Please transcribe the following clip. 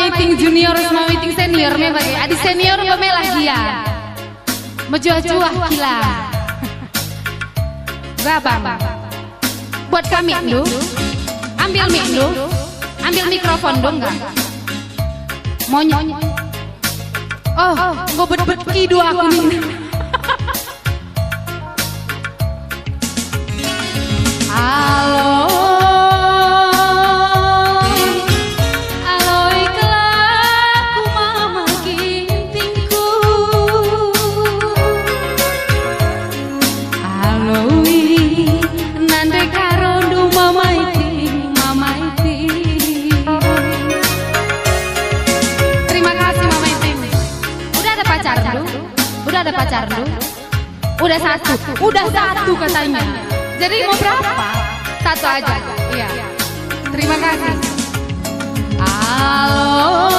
meeting junior sama meeting senior me bagi. Adi senior memelah dia. Mejuah-juah gila. Berapa? Buat kami dulu. Ambil mic dulu. Ambil mikrofon dong enggak? Monyok. Oh, gue bet-bet dua aku nih. Halo. Udah ada pacar lu? Udah satu katanya. Jadi mau berapa? Satu aja. Iya. Terima kasih. Halo.